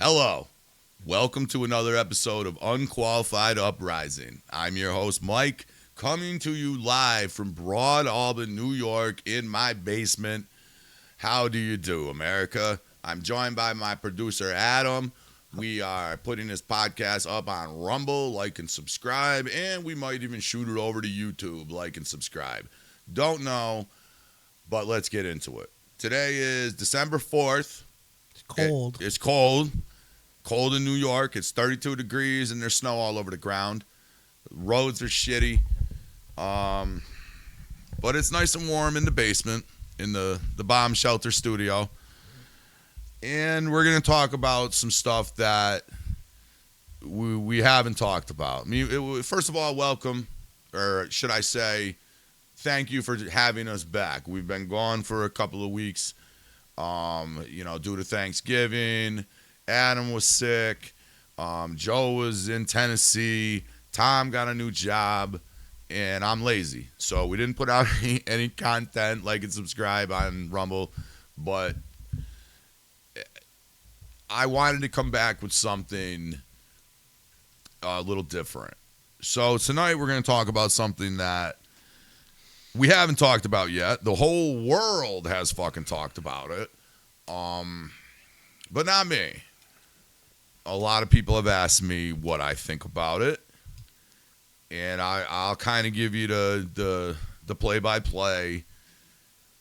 Hello. Welcome to another episode of Unqualified Uprising. I'm your host, Mike, coming to you live from Broad Albin, New York, in my basement. How do you do, America? I'm joined by my producer, Adam. We are putting this podcast up on Rumble. Like and subscribe, and we might even shoot it over to YouTube. Like and subscribe. Don't know, but let's get into it. Today is December 4th. It's cold. It's cold. Cold in New York. It's 32 degrees and there's snow all over the ground. Roads are shitty. But it's nice and warm in the basement, in the bomb shelter studio. And we're going to talk about some stuff that we haven't talked about. First of all, welcome, or should I say, thank you for having us back. We've been gone for a couple of weeks, due to Thanksgiving. Adam was sick. Joe was in Tennessee. Tom got a new job. And I'm lazy. So we didn't put out any content. Like and subscribe on Rumble. But I wanted to come back with something a little different. So tonight we're going to talk about something that we haven't talked about yet. The whole world has fucking talked about it. But not me. A lot of people have asked me what I think about it, and I'll kind of give you the play-by-play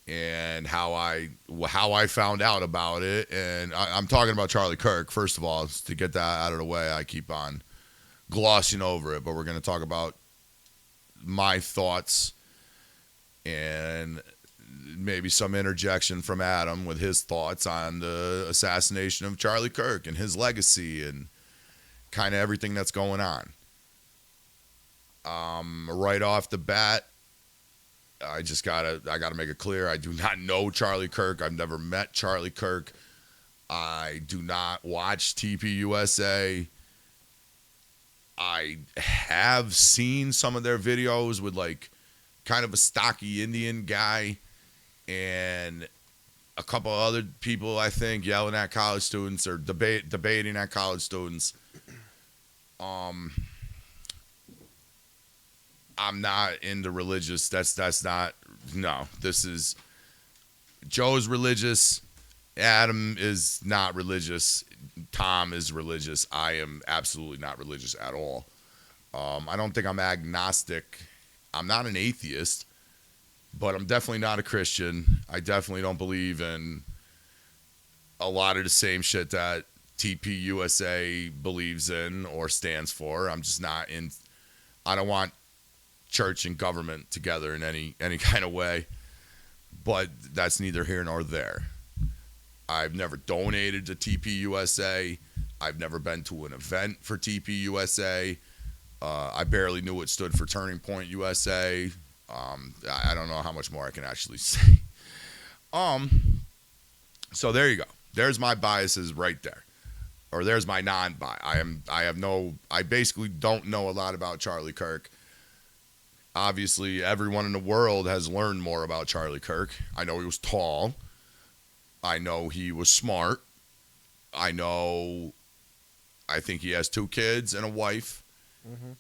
and how I found out about it. And I'm talking about Charlie Kirk, first of all, to get that out of the way. I keep on glossing over it, but we're going to talk about my thoughts and maybe some interjection from Adam with his thoughts on the assassination of Charlie Kirk and his legacy and kind of everything that's going on. Right off the bat, I gotta make it clear, I do not know Charlie Kirk. I've never met Charlie Kirk. I do not watch TPUSA. I have seen some of their videos with like kind of a stocky Indian guy and a couple other people, I think, yelling at college students or debating at college students. I'm not into religious. That's not. No, this is. Joe's religious. Adam is not religious. Tom is religious. I am absolutely not religious at all. I don't think I'm agnostic. I'm not an atheist. But I'm definitely not a Christian. I definitely don't believe in a lot of the same shit that TPUSA believes in or stands for. I'm just not in. I don't want church and government together in any kind of way. But that's neither here nor there. I've never donated to TPUSA. I've never been to an event for TPUSA. I barely knew it stood for Turning Point USA. I don't know how much more I can actually say. So there you go. There's my biases right there. Or there's my non-bias. I basically don't know a lot about Charlie Kirk. Obviously, everyone in the world has learned more about Charlie Kirk. I know he was tall. I know he was smart. I think he has 2 kids and a wife. Mm-hmm.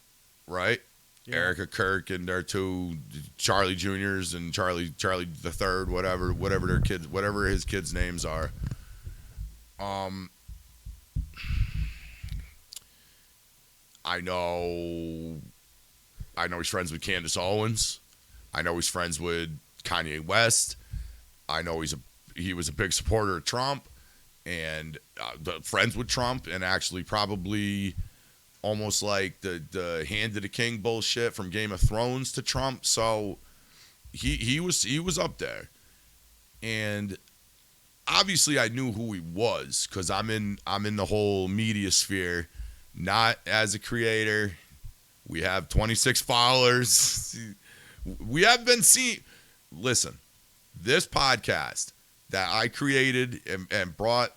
Right? Yeah. Erica Kirk and their 2 Charlie Juniors and Charlie the Third, whatever their kids, whatever his kids' names are. I know he's friends with Candace Owens. I know he's friends with Kanye West. I know he was a big supporter of Trump and friends with Trump, and actually probably almost like the Hand of the King bullshit from Game of Thrones to Trump. So he was up there. And obviously I knew who he was because I'm in the whole media sphere, not as a creator. We have 26 followers. We have been seen. Listen, this podcast that I created and brought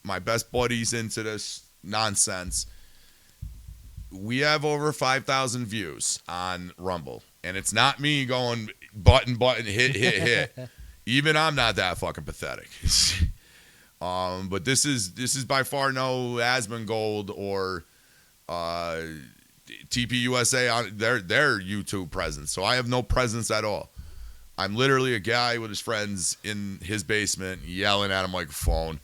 my best buddies into this nonsense, we have over 5,000 views on Rumble. And it's not me going button, hit. Even I'm not that fucking pathetic. But this is by far no Asmongold or TPUSA on their YouTube presence. So I have no presence at all. I'm literally a guy with his friends in his basement yelling at a microphone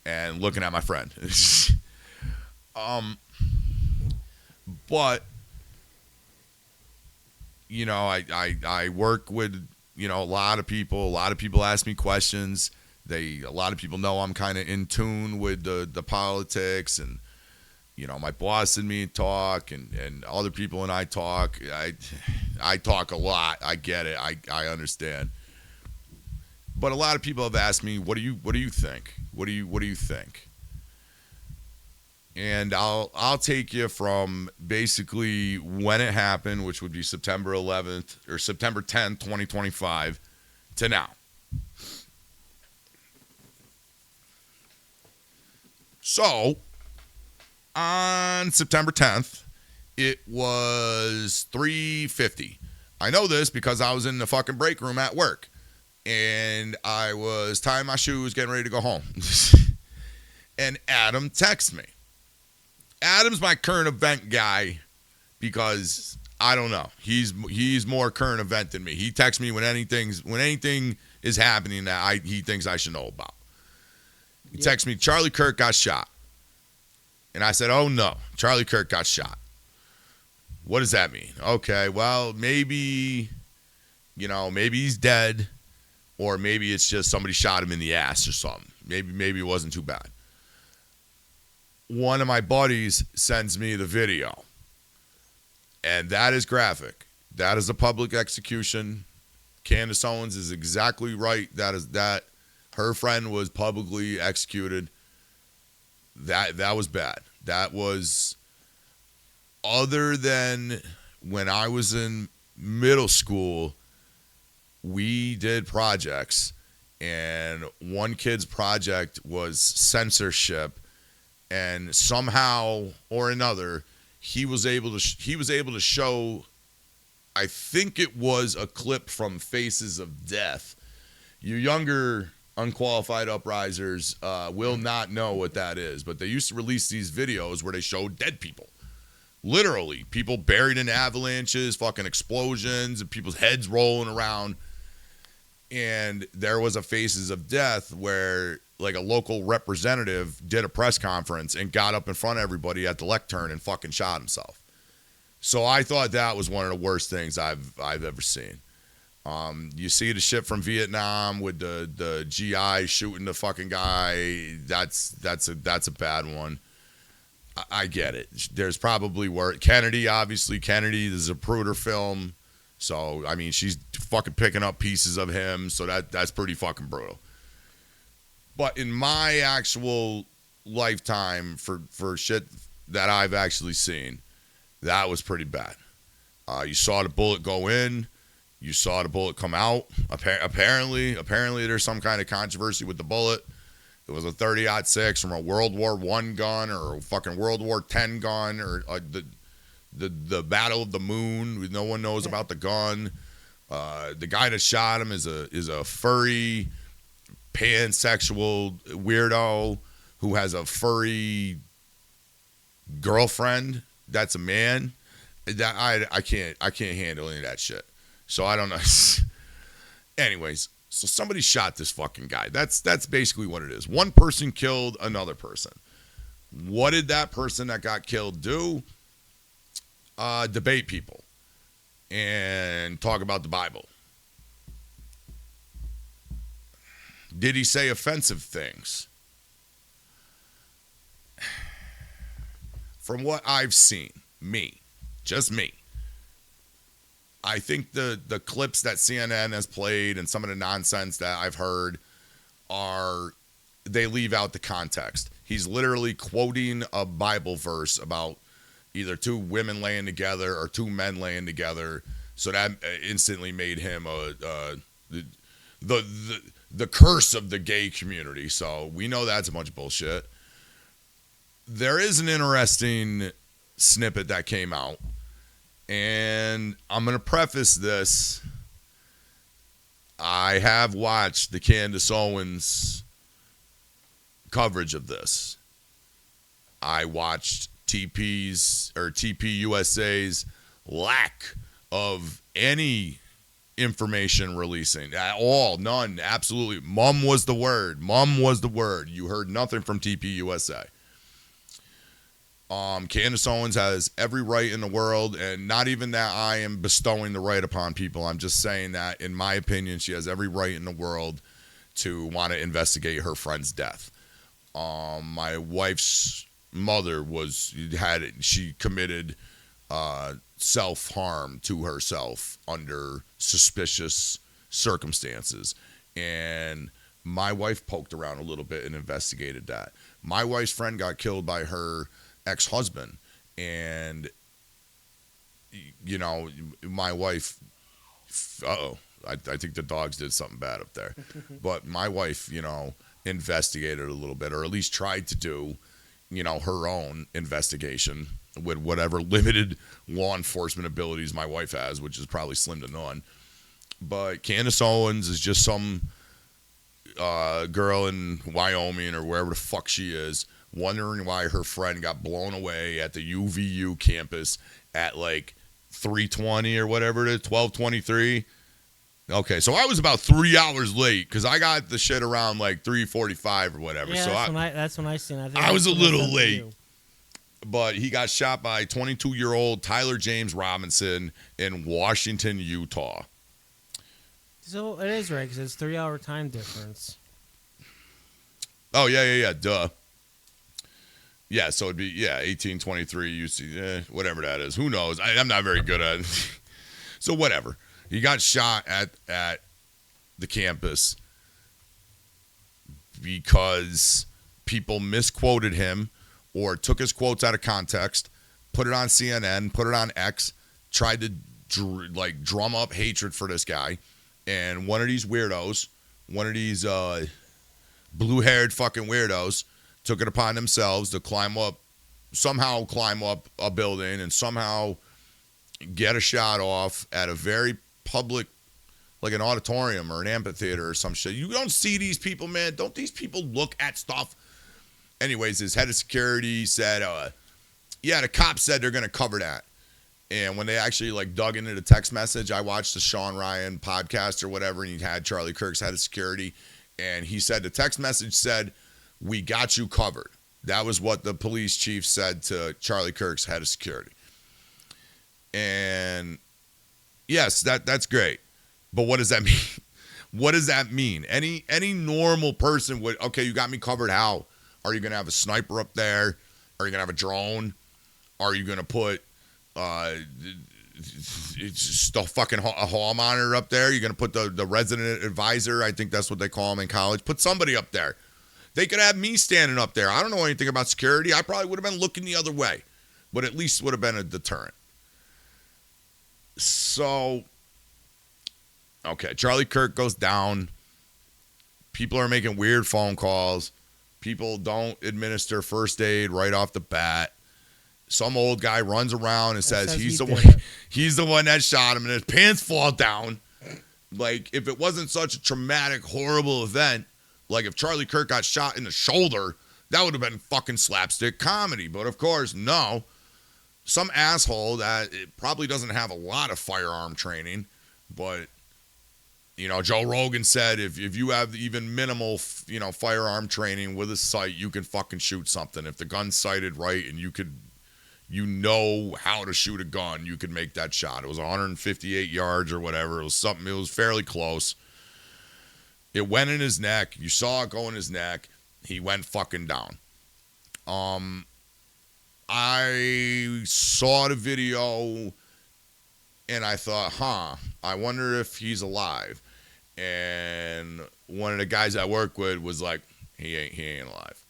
and looking at my friend. But I work with a lot of people. A lot of people ask me questions. A lot of people know I'm kind of in tune with the politics, and my boss and me talk, and other people and I talk. I talk a lot. I get it. I understand. But a lot of people have asked me, what do you think? What do you think? And I'll take you from basically when it happened, which would be September 11th or September 10th, 2025, to now. So, on September 10th, it was 3:50. I know this because I was in the fucking break room at work, and I was tying my shoes, getting ready to go home. And Adam texts me. Adam's my current event guy because I don't know. He's more current event than me. He texts me when anything is happening that he thinks I should know about. He texts me, Charlie Kirk got shot. And I said, oh no, Charlie Kirk got shot. What does that mean? Okay, well, maybe he's dead, or maybe it's just somebody shot him in the ass or something. Maybe it wasn't too bad. One of my buddies sends me the video, and that is graphic. That is a public execution. Candace Owens is exactly right. That her friend was publicly executed. That was bad. That was, other than when I was in middle school, we did projects, and one kid's project was censorship, and somehow or another he was able to show, I think it was a clip from Faces of Death. You younger unqualified uprisers will not know what that is, but they used to release these videos where they showed dead people. Literally, people buried in avalanches, fucking explosions, and people's heads rolling around. And there was a Faces of Death where, like, a local representative did a press conference and got up in front of everybody at the lectern and fucking shot himself. So I thought that was one of the worst things I've ever seen. You see the shit from Vietnam with the GI shooting the fucking guy. That's a bad one. I get it. There's probably worse. Kennedy, obviously. Kennedy, this is a Zapruder film. So, I mean, she's fucking picking up pieces of him. So that's pretty fucking brutal. But in my actual lifetime for shit that I've actually seen, that was pretty bad. You saw the bullet go in. You saw the bullet come out. Apparently, there's some kind of controversy with the bullet. It was a 30-06 from a World War I gun or a fucking World War X gun or the Battle of the Moon. No one knows about the gun. The guy that shot him is a furry, pansexual weirdo who has a furry girlfriend that's a man. That I can't handle any of that shit. So I don't know. Anyways, so somebody shot this fucking guy. That's basically what it is. One person killed another person. What did that person that got killed do? Debate people and talk about the Bible. Did he say offensive things? From what I've seen, just me, I think the clips that CNN has played and some of the nonsense that I've heard they leave out the context. He's literally quoting a Bible verse about either two women laying together or two men laying together. So that instantly made him the curse of the gay community. So we know that's a bunch of bullshit. There is an interesting snippet that came out. And I'm going to preface this. I have watched the Candace Owens coverage of this. I watched TP USA's lack of any information releasing at all. None. Absolutely. Mum was the word. You heard nothing from TP USA. Candace Owens has every right in the world, and not even that I am bestowing the right upon people. I'm just saying that, in my opinion, she has every right in the world to want to investigate her friend's death. My wife's mother she committed self-harm to herself under suspicious circumstances, and my wife poked around a little bit and investigated that. My wife's friend got killed by her ex-husband, and my wife, I think the dogs did something bad up there. But my wife, investigated a little bit, or at least tried to do, her own investigation with whatever limited law enforcement abilities my wife has, which is probably slim to none. But Candace Owens is just some girl in Wyoming or wherever the fuck she is, wondering why her friend got blown away at the UVU campus at like 3:20 or whatever it is, 12:23. Okay, so I was about 3 hours late because I got the shit around like 3:45 or whatever. Yeah, so that's when I seen it. I was a little late. But he got shot by 22-year-old Tyler James Robinson in Washington, Utah. So it is right because it's 3 hour time difference. Oh, yeah, duh. Yeah, so it'd be, 1823 UC, whatever that is. Who knows? I'm not very good at it. So whatever. He got shot at the campus because people misquoted him or took his quotes out of context, put it on CNN, put it on X, tried to drum up hatred for this guy. And one of these weirdos, one of these blue-haired fucking weirdos, took it upon themselves to somehow climb up a building and somehow get a shot off at a very public, like an auditorium or an amphitheater or some shit. You don't see these people, man. Don't these people look at stuff? Anyways, his head of security said, the cops said they're going to cover that. And when they actually dug into the text message, I watched the Sean Ryan podcast or whatever, and he had Charlie Kirk's head of security. And he said the text message said, "We got you covered." That was what the police chief said to Charlie Kirk's head of security. And yes, that's great. But what does that mean? What does that mean? Any normal person would, okay, you got me covered. How? Are you going to have a sniper up there? Are you going to have a drone? Are you going to put just a fucking hall monitor up there? You're going to put the resident advisor, I think that's what they call him in college. Put somebody up there. They could have me standing up there. I don't know anything about security. I probably would have been looking the other way. But at least would have been a deterrent. So, okay, Charlie Kirk goes down. People are making weird phone calls. People don't administer first aid right off the bat. Some old guy runs around and says he's the one that shot him, and his pants fall down. Like, if it wasn't such a traumatic, horrible event, like if Charlie Kirk got shot in the shoulder, that would have been fucking slapstick comedy. But of course, no. Some asshole that probably doesn't have a lot of firearm training, but Joe Rogan said if you have even minimal, firearm training with a sight, you can fucking shoot something. If the gun's sighted right and you know how to shoot a gun, you could make that shot. It was 158 yards or whatever. It was something. It was fairly close. It went in his neck. You saw it go in his neck. He went fucking down. I saw the video and I thought, I wonder if he's alive. And one of the guys I work with was like, he ain't alive.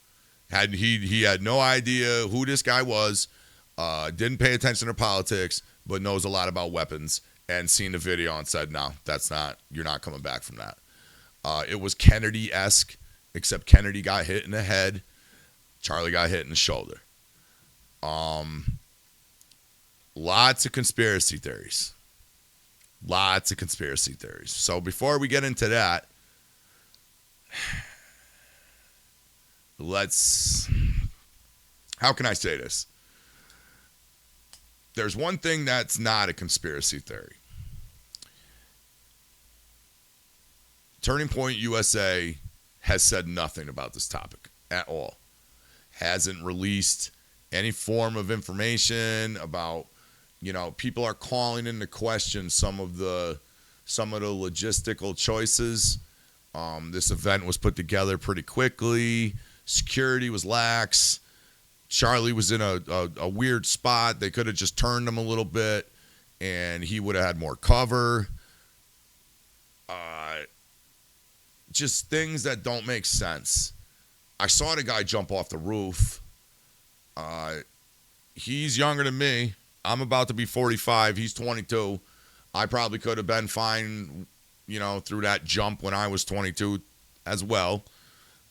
He had no idea who this guy was, didn't pay attention to politics, but knows a lot about weapons, and seen the video and said, no, you're not coming back from that. It was Kennedy-esque, except Kennedy got hit in the head. Charlie got hit in the shoulder. Lots of conspiracy theories. So before we get into that, how can I say this? There's one thing that's not a conspiracy theory. Turning Point USA has said nothing about this topic at all. Hasn't released any form of information about, people are calling into question some of the logistical choices. This event was put together pretty quickly. Security was lax. Charlie was in a weird spot. They could have just turned him a little bit, and he would have had more cover. Just things that don't make sense. I saw the guy jump off the roof. He's younger than me. I'm about to be 45. He's 22. I probably could have been fine, through that jump when I was 22 as well.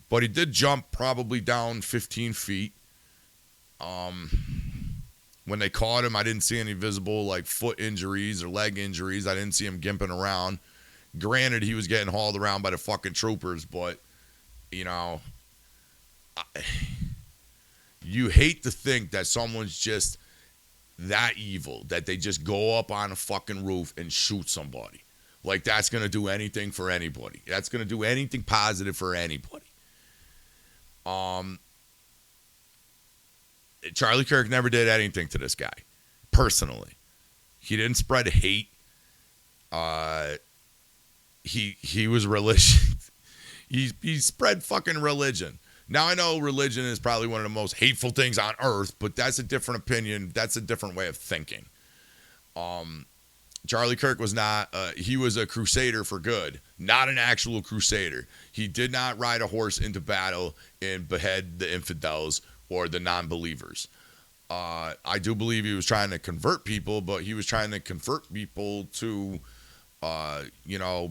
But he did jump probably down 15 feet. When they caught him, I didn't see any visible, foot injuries or leg injuries. I didn't see him gimping around. Granted, he was getting hauled around by the fucking troopers, but, you hate to think that someone's just that evil, that they just go up on a fucking roof and shoot somebody. Like, that's going to do anything for anybody. That's going to do anything positive for anybody. Charlie Kirk never did anything to this guy, personally. He didn't spread hate. He was religious. he spread fucking religion. Now, I know religion is probably one of the most hateful things on earth, but that's a different opinion. That's a different way of thinking. Charlie Kirk was not, he was a crusader for good, not an actual crusader. He did not ride a horse into battle and behead the infidels or the non-believers. I do believe he was trying to convert people, but he was trying to convert people to,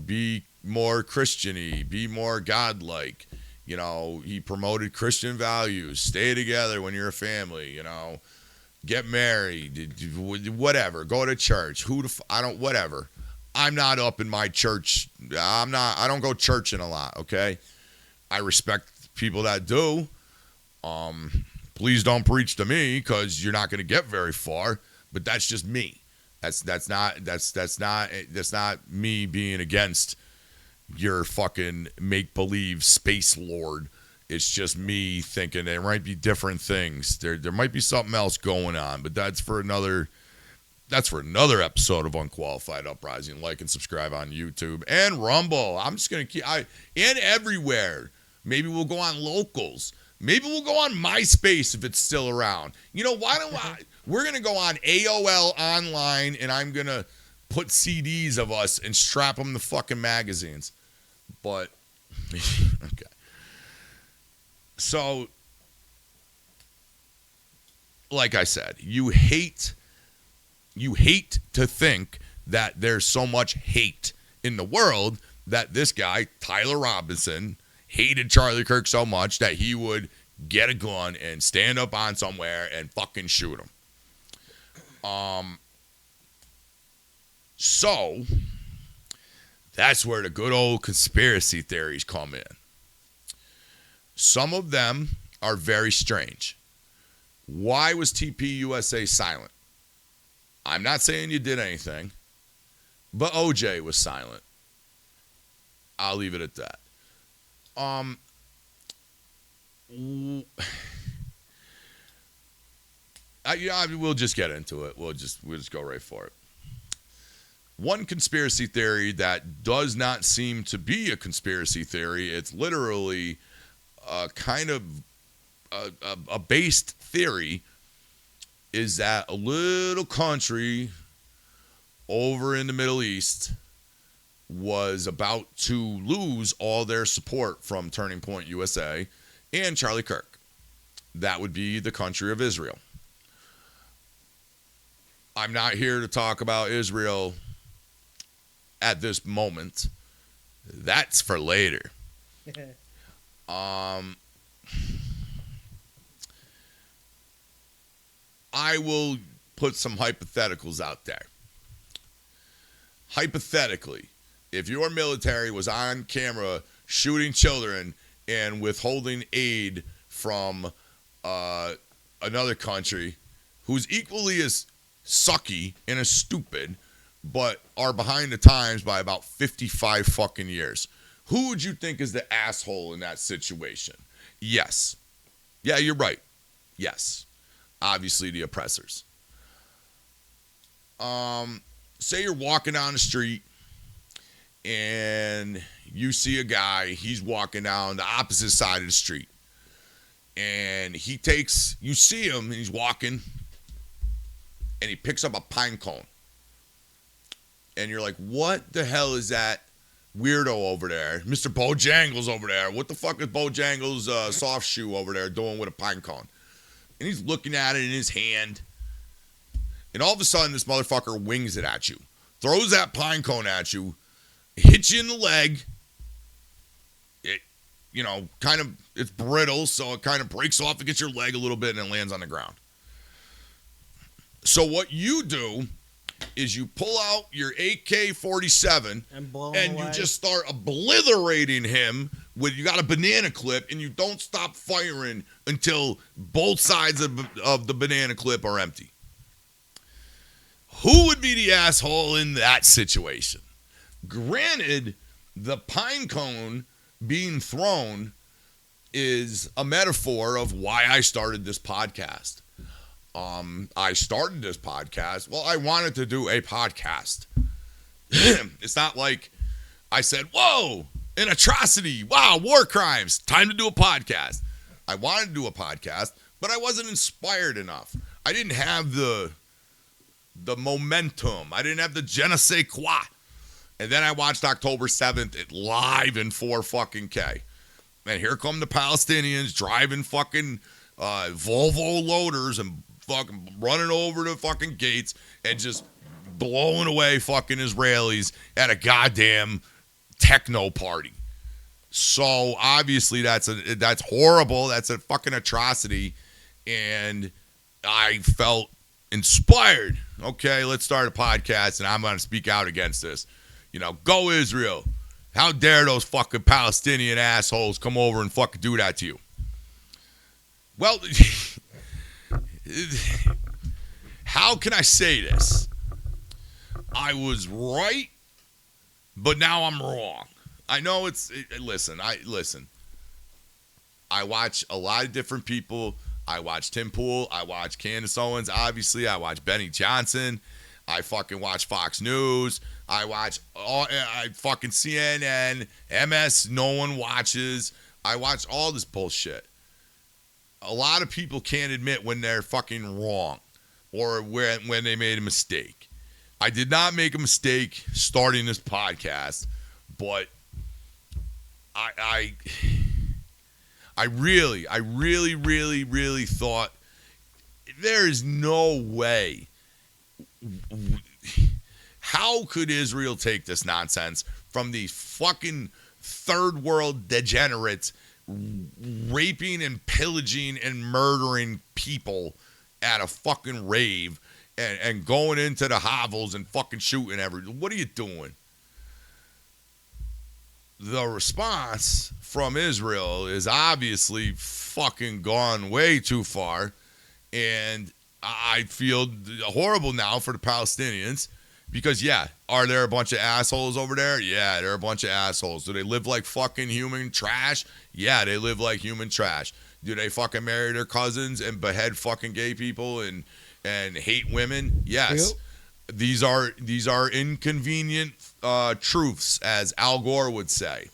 be more Christian-y, be more God-like. He promoted Christian values, stay together when you're a family, get married, whatever, go to church, whatever. I'm not up in my church. I don't go churching a lot, okay? I respect people that do. Please don't preach to me because you're not going to get very far, but that's just me. That's not me being against your fucking make-believe space lord. It's just me thinking there might be different things. There might be something else going on, but that's for another episode of Unqualified Uprising. Like and subscribe on YouTube and Rumble. I'm just gonna and everywhere. Maybe we'll go on Locals. Maybe we'll go on MySpace if it's still around. Why don't we're gonna go on AOL online, and I'm gonna put CDs of us and strap them to fucking magazines. But okay. So, like I said, you hate to think that there's so much hate in the world that this guy, Tyler Robinson, hated Charlie Kirk so much that he would get a gun and stand up on somewhere and fucking shoot him. So, that's where the good old conspiracy theories come in. Some of them are very strange. Why was TPUSA silent? I'm not saying you did anything, but OJ was silent. I'll leave it at that. We'll just get into it. We'll just go right for it. One conspiracy theory that does not seem to be a conspiracy theory, it's literally kind of a based theory, is that a little country over in the Middle East was about to lose all their support from Turning Point USA and Charlie Kirk. That would be the country of Israel. I'm not here to talk about Israel at this moment. That's for later. I will put some hypotheticals out there. Hypothetically, if your military was on camera shooting children and withholding aid from another country who's equally as sucky and as stupid, but are behind the times by about 55 fucking years. Who would you think is the asshole in that situation? Yes. Yeah, you're right. Yes. Obviously the oppressors. Say you're walking down the street and you see a guy, he's walking down the opposite side of the street. And you see him, and he's walking, and he picks up a pine cone. And you're like, what the hell is that weirdo over there? Mr. Bojangles over there. What the fuck is Bojangles' soft shoe over there doing with a pine cone? And he's looking at it in his hand. And all of a sudden, this motherfucker wings it at you. Throws that pine cone at you. Hits you in the leg. It's brittle, so it kind of breaks off against your leg a little bit and it lands on the ground. So what you do is you pull out your AK-47 and you just start obliterating him you got a banana clip, and you don't stop firing until both sides of the banana clip are empty. Who would be the asshole in that situation? Granted, the pine cone being thrown is a metaphor of why I started this podcast. I started this podcast. Well, I wanted to do a podcast. It's not like I said, whoa, an atrocity. Wow, war crimes. Time to do a podcast. I wanted to do a podcast, but I wasn't inspired enough. I didn't have the momentum. I didn't have the je ne sais quoi. And then I watched October 7th live in 4K. And here come the Palestinians driving fucking Volvo loaders and fucking running over the fucking gates and just blowing away fucking Israelis at a goddamn techno party. So obviously that's horrible. That's a fucking atrocity. And I felt inspired. Okay, let's start a podcast and I'm going to speak out against this. Go Israel. How dare those fucking Palestinian assholes come over and fucking do that to you? Well, how can I say this? I was right, but now I'm wrong. I know listen. I watch a lot of different people. I watch Tim Pool. I watch Candace Owens, obviously. I watch Benny Johnson. I fucking watch Fox News. I fucking CNN, MS, no one watches. I watch all this bullshit. A lot of people can't admit when they're fucking wrong or when they made a mistake. I did not make a mistake starting this podcast, but I really thought there is no way. How could Israel take this nonsense from these fucking third world degenerates raping and pillaging and murdering people at a fucking rave and going into the hovels and fucking shooting what are you doing? The response from Israel is obviously fucking gone way too far, and I feel horrible now for the Palestinians because, yeah, are there a bunch of assholes over there? Yeah, there are a bunch of assholes. Do they live like fucking human trash? Yeah, they live like human trash. Do they fucking marry their cousins and behead fucking gay people and hate women? Yes. Yep. These are inconvenient truths, as Al Gore would say.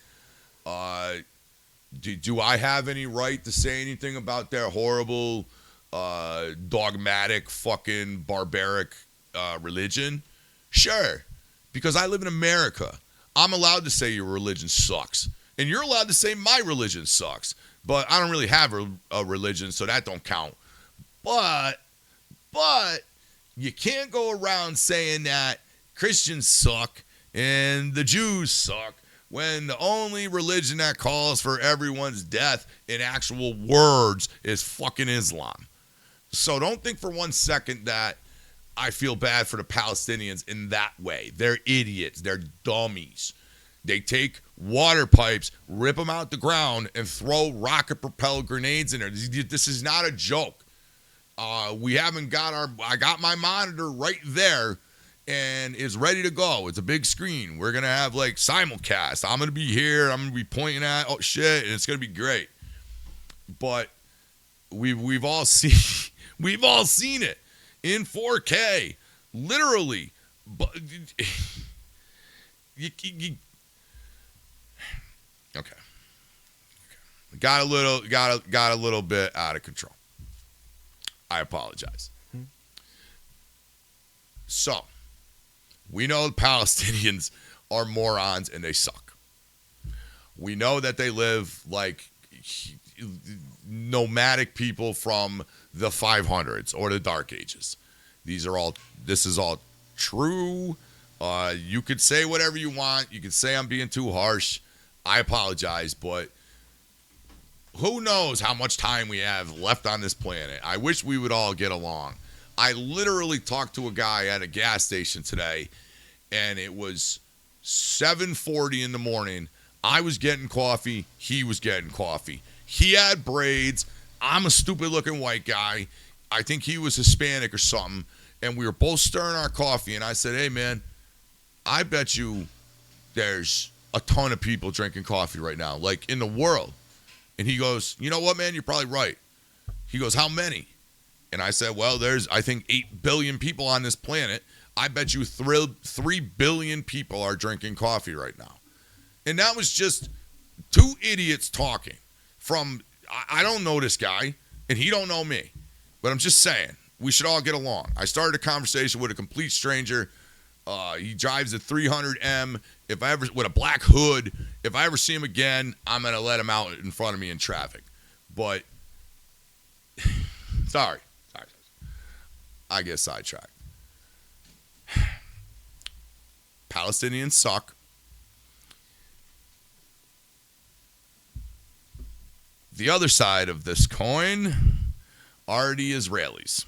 Do I have any right to say anything about their horrible, dogmatic, fucking barbaric religion? Sure, because I live in America. I'm allowed to say your religion sucks, and you're allowed to say my religion sucks. But I don't really have a religion, so that don't count. But you can't go around saying that Christians suck and the Jews suck when the only religion that calls for everyone's death in actual words is fucking Islam. So don't think for 1 second that I feel bad for the Palestinians in that way. They're idiots. They're dummies. They take water pipes, rip them out the ground, and throw rocket-propelled grenades in there. This is not a joke. We haven't got I got my monitor right there, and it's ready to go. It's a big screen. We're gonna have like simulcast. I'm gonna be here. I'm gonna be pointing at shit, and it's gonna be great. But we've all seen it in 4K, literally. But okay. Got a little bit out of control. I apologize. So, we know the Palestinians are morons and they suck. We know that they live like nomadic people from the 500s or the Dark Ages. This is all true. You could say whatever you want. You could say I'm being too harsh. I apologize, but who knows how much time we have left on this planet. I wish we would all get along. I literally talked to a guy at a gas station today, and it was 7:40 in the morning. I was getting coffee. He was getting coffee. He had braids. I'm a stupid-looking white guy. I think he was Hispanic or something, and we were both stirring our coffee, and I said, hey, man, I bet you there's a ton of people drinking coffee right now, like in the world. And he goes, you know what, man? You're probably right. He goes, how many? And I said, well, there's, I think, 8 billion people on this planet. I bet you 3 billion people are drinking coffee right now. And that was just two idiots talking from, I don't know this guy, and he don't know me. But I'm just saying, we should all get along. I started a conversation with a complete stranger. He drives a 300M. With a black hood, if I ever see him again, I'm going to let him out in front of me in traffic. But, sorry. I get sidetracked. Palestinians suck. The other side of this coin are the Israelis.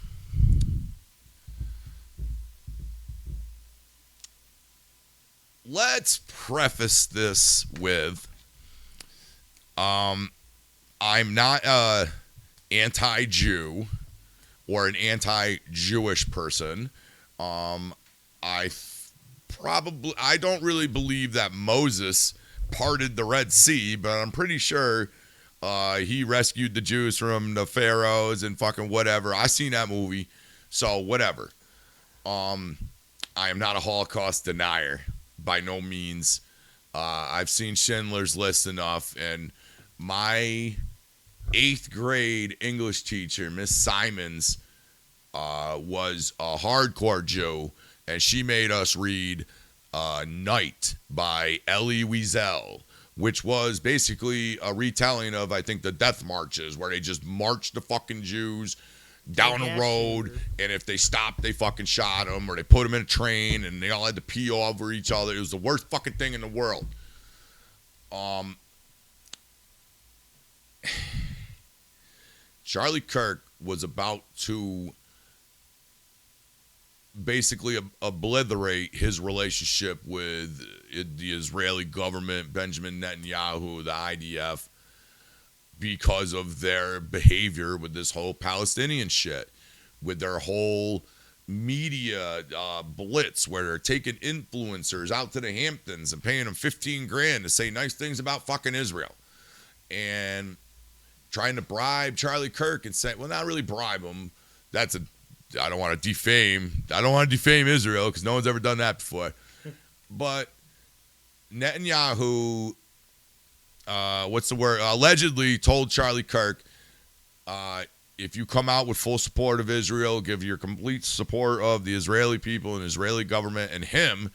Let's preface this with I'm not an anti-Jew or an anti-Jewish person. I don't really believe that Moses parted the Red Sea, but I'm pretty sure he rescued the Jews from the pharaohs and fucking whatever. I seen that movie, so whatever. I am not a Holocaust denier. By no means. I've seen Schindler's List enough, and my 8th grade English teacher, Miss Simons, was a hardcore Jew, and she made us read Night by Elie Wiesel, which was basically a retelling of, I think, the death marches, where they just marched the fucking Jews down a road, and if they stopped, they fucking shot them, or they put them in a train, and they all had to pee over each other. It was the worst fucking thing in the world. Charlie Kirk was about to basically obliterate his relationship with the Israeli government, Benjamin Netanyahu, the IDF, because of their behavior with this whole Palestinian shit, with their whole media blitz where they're taking influencers out to the Hamptons and paying them $15,000 to say nice things about fucking Israel, and trying to bribe Charlie Kirk and say, well, not really bribe him. I don't want to defame Israel, because no one's ever done that before. But Netanyahu, allegedly told Charlie Kirk, if you come out with full support of Israel, give your complete support of the Israeli people and Israeli government and him,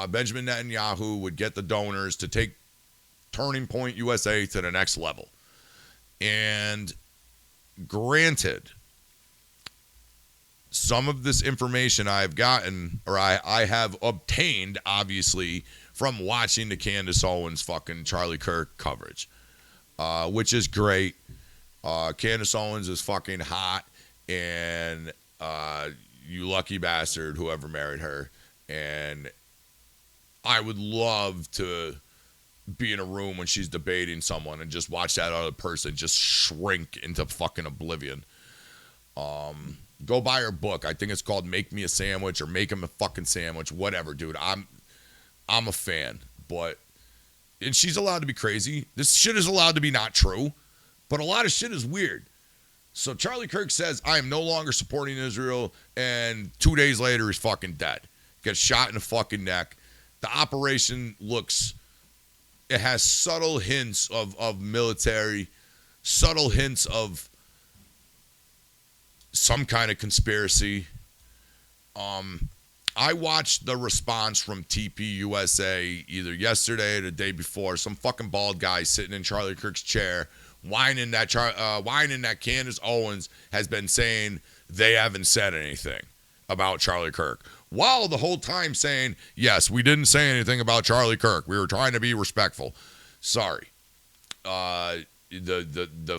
Benjamin Netanyahu would get the donors to take Turning Point USA to the next level. And granted, some of this information I've gotten, or I have obtained, obviously, from watching the Candace Owens fucking Charlie Kirk coverage, which is great. Candace Owens is fucking hot, and you lucky bastard, whoever married her. And I would love to be in a room when she's debating someone and just watch that other person just shrink into fucking oblivion. Go buy her book. I think it's called Make Me a Sandwich or Make Him a Fucking Sandwich. Whatever, dude. I'm a fan. And she's allowed to be crazy. This shit is allowed to be not true. But a lot of shit is weird. So Charlie Kirk says, I am no longer supporting Israel. And 2 days later, he's fucking dead. Gets shot in the fucking neck. The operation it has subtle hints of military, subtle hints of some kind of conspiracy. I watched the response from TPUSA either yesterday or the day before. Some fucking bald guy sitting in Charlie Kirk's chair whining that Candace Owens has been saying they haven't said anything about Charlie Kirk. While the whole time saying, yes, we didn't say anything about Charlie Kirk. We were trying to be respectful. Sorry. The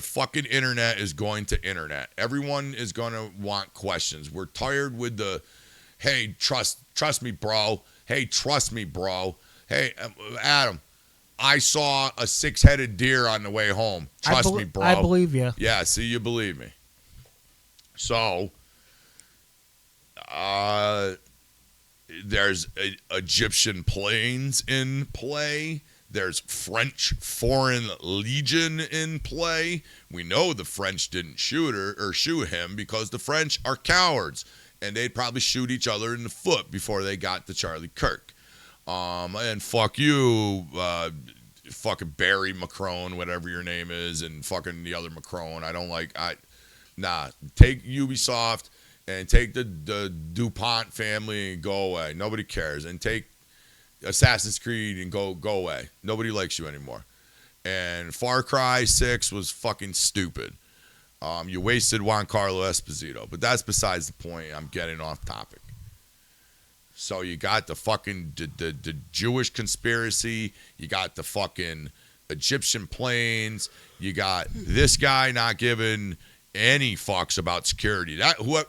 fucking internet is going to internet. Everyone is going to want questions. We're tired with the, hey, trust me, bro. Hey, trust me, bro. Hey, Adam, I saw a 6-headed deer on the way home. Trust me, bro. I believe you. Yeah, see, you believe me. So, there's Egyptian planes in play. There's French Foreign Legion in play. We know the French didn't shoot him because the French are cowards. And they'd probably shoot each other in the foot before they got to Charlie Kirk. And fuck you, fucking Barry Macron, whatever your name is, and fucking the other Macron. Take Ubisoft and take the DuPont family and go away. Nobody cares. And take Assassin's Creed and go away. Nobody likes you anymore. And Far Cry 6 was fucking stupid. You wasted Juan Carlo Esposito. But that's besides the point. I'm getting off topic. So you got the fucking the Jewish conspiracy. You got the fucking Egyptian planes. You got this guy not giving any fucks about security.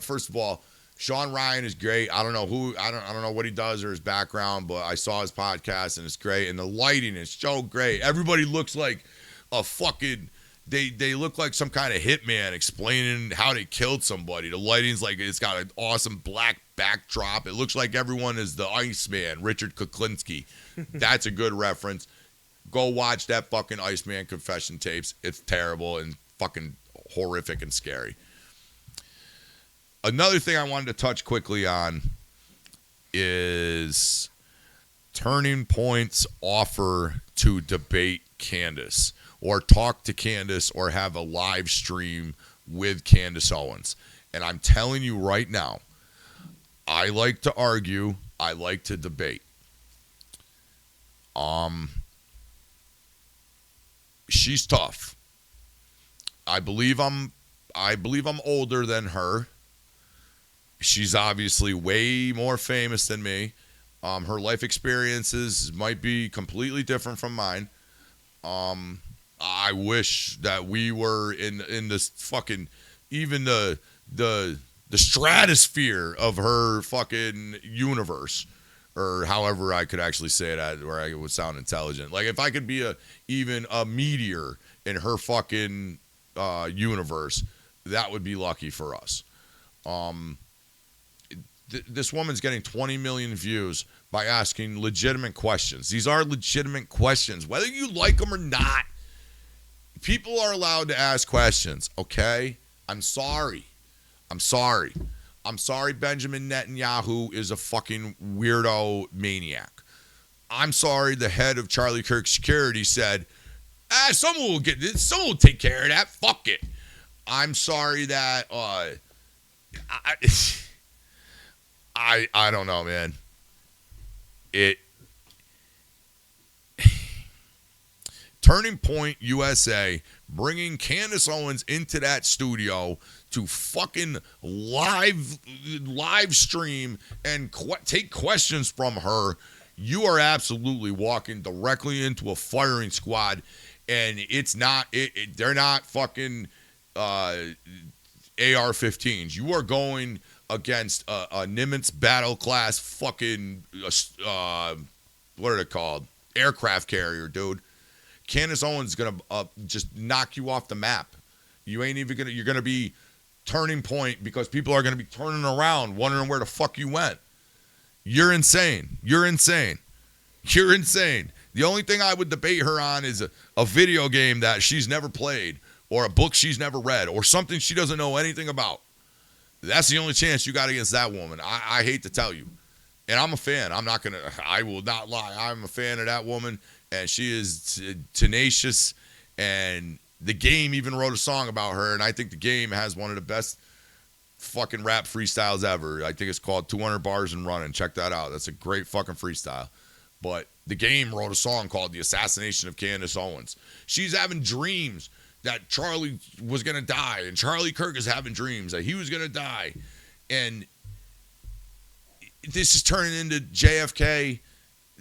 First of all, Sean Ryan is great. I don't know what he does or his background, but I saw his podcast and it's great. And the lighting is so great. Everybody looks like a fucking they look like some kind of hitman explaining how they killed somebody. The lighting's like it's got an awesome black backdrop. It looks like everyone is the Iceman, Richard Kuklinski. That's a good reference. Go watch that fucking Iceman confession tapes. It's terrible and fucking horrific and scary. Another thing I wanted to touch quickly on is Turning Point's offer to debate Candace or talk to Candace or have a live stream with Candace Owens. And I'm telling you right now, I like to argue. I like to debate. She's tough. I believe I'm older than her. She's obviously way more famous than me. Her life experiences might be completely different from mine. I wish that we were in this fucking even the stratosphere of her fucking universe, or however I could actually say it where I would sound intelligent. Like if I could be even a meteor in her fucking universe, that would be lucky for us. This woman's getting 20 million views by asking legitimate questions. These are legitimate questions, whether you like them or not. People are allowed to ask questions, okay? I'm sorry. Benjamin Netanyahu is a fucking weirdo maniac. I'm sorry the head of Charlie Kirk Security said, someone will take care of that. Fuck it. I'm sorry that I don't know, man. Turning Point USA bringing Candace Owens into that studio to fucking live stream and take questions from her. You are absolutely walking directly into a firing squad, and they're not fucking AR-15s. You are going against a Nimitz battle class fucking what are they called? Aircraft carrier, dude. Candace Owens is going to just knock you off the map. You ain't even going to, you're going to be turning point because people are going to be turning around wondering where the fuck you went. You're insane. You're insane. You're insane. The only thing I would debate her on is a video game that she's never played or a book she's never read or something she doesn't know anything about. That's the only chance you got against that woman. I hate to tell you. And I'm a fan. I will not lie. I'm a fan of that woman, and she is tenacious, and the game even wrote a song about her, and I think the game has one of the best fucking rap freestyles ever. I think it's called 200 Bars and Running. Check that out. That's a great fucking freestyle. But the game wrote a song called The Assassination of Candace Owens. She's having dreams that Charlie was going to die, and Charlie Kirk is having dreams that he was going to die. And this is turning into JFK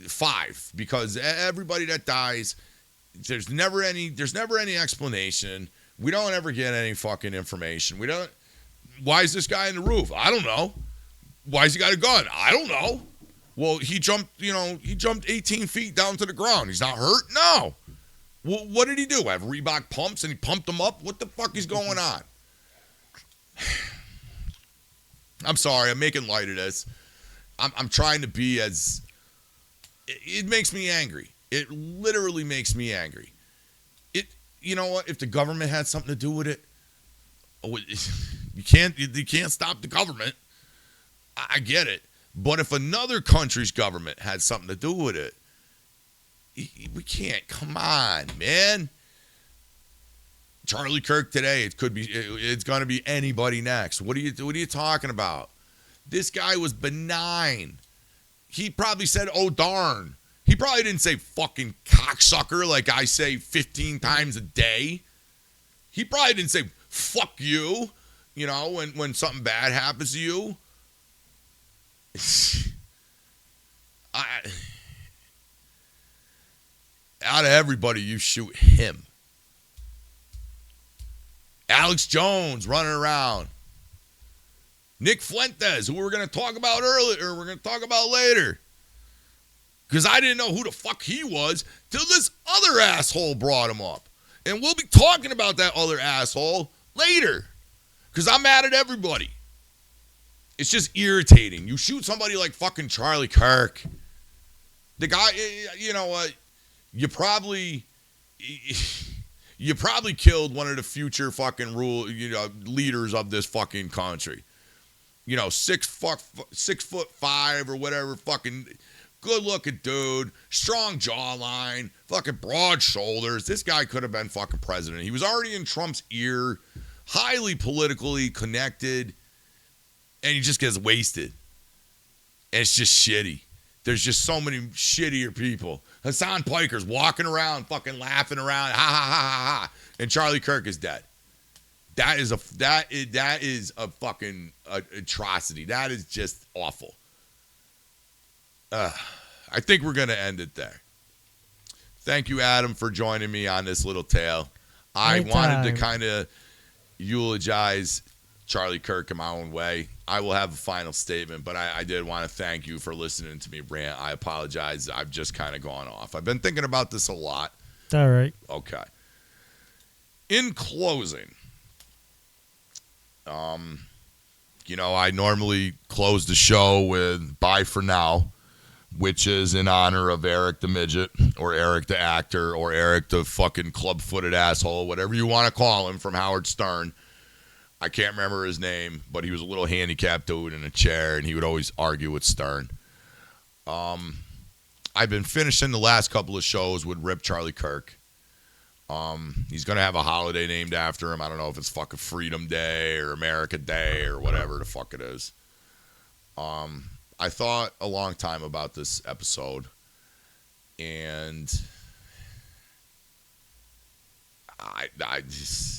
5 because everybody that dies, there's never any explanation. We don't ever get any fucking information. Why is this guy in the roof? I don't know. Why has he got a gun? I don't know. Well, he jumped 18 feet down to the ground. He's not hurt? No. Well, what did he do? Have Reebok pumps and he pumped them up? What the fuck is going on? I'm sorry. I'm making light of this. I'm trying to be as... It makes me angry. It literally makes me angry. You know what? If the government had something to do with it, you can't stop the government. I get it. But if another country's government had something to do with it, we can't. Come on, man. Charlie Kirk today, it's going to be anybody next. What are you talking about? This guy was benign. He probably said, "Oh darn." He probably didn't say fucking cocksucker like I say 15 times a day. He probably didn't say fuck you, when something bad happens to you. Out of everybody, you shoot him. Alex Jones running around. Nick Fuentes, who we're going to talk about earlier, or we're going to talk about later. Because I didn't know who the fuck he was till this other asshole brought him up. And we'll be talking about that other asshole later. Because I'm mad at everybody. It's just irritating. You shoot somebody like fucking Charlie Kirk. The guy, you know what? You probably killed one of the future fucking leaders of this fucking country. 6'5" or whatever, fucking good looking dude, strong jawline, fucking broad shoulders. This guy could have been fucking president. He was already in Trump's ear, highly politically connected. And he just gets wasted. And it's just shitty. There's just so many shittier people. Hassan Piker's walking around, fucking laughing around, ha ha ha ha ha. And Charlie Kirk is dead. That is a fucking atrocity. That is just awful. I think we're gonna end it there. Thank you, Adam, for joining me on this little tale. I wanted to kind of eulogize Charlie Kirk in my own way. I will have a final statement, but I did want to thank you for listening to me rant. I apologize. I've just kind of gone off. I've been thinking about this a lot. All right. Okay. In closing, I normally close the show with "Bye for Now," which is in honor of Eric the Midget, or Eric the Actor, or Eric the fucking club-footed asshole, whatever you want to call him, from Howard Stern. I can't remember his name, but he was a little handicapped dude in a chair, and he would always argue with Stern. I've been finishing the last couple of shows with Rip Charlie Kirk. He's going to have a holiday named after him. I don't know if it's fucking Freedom Day or America Day or whatever the fuck it is. I thought a long time about this episode, and I just...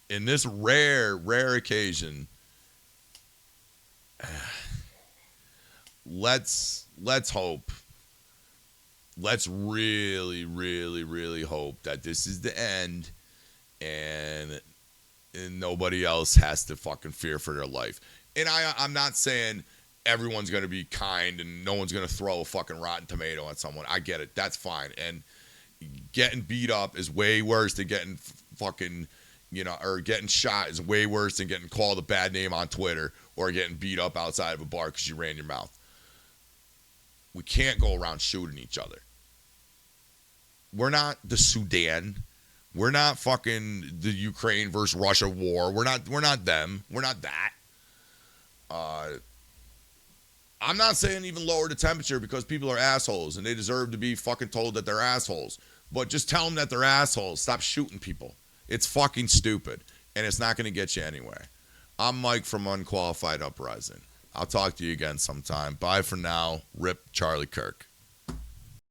In this rare occasion, let's hope. Let's really, really, really hope that this is the end, and nobody else has to fucking fear for their life. And I'm not saying everyone's going to be kind and no one's going to throw a fucking rotten tomato at someone. I get it. That's fine. And getting beat up is way worse than getting fucking, or getting shot is way worse than getting called a bad name on Twitter or getting beat up outside of a bar because you ran your mouth. We can't go around shooting each other. We're not the Sudan. We're not fucking the Ukraine versus Russia war. We're not them. We're not that. I'm not saying even lower the temperature because people are assholes and they deserve to be fucking told that they're assholes. But just tell them that they're assholes. Stop shooting people. It's fucking stupid. And it's not going to get you anywhere. I'm Mike from Unqualified Uprising. I'll talk to you again sometime. Bye for now. Rip Charlie Kirk.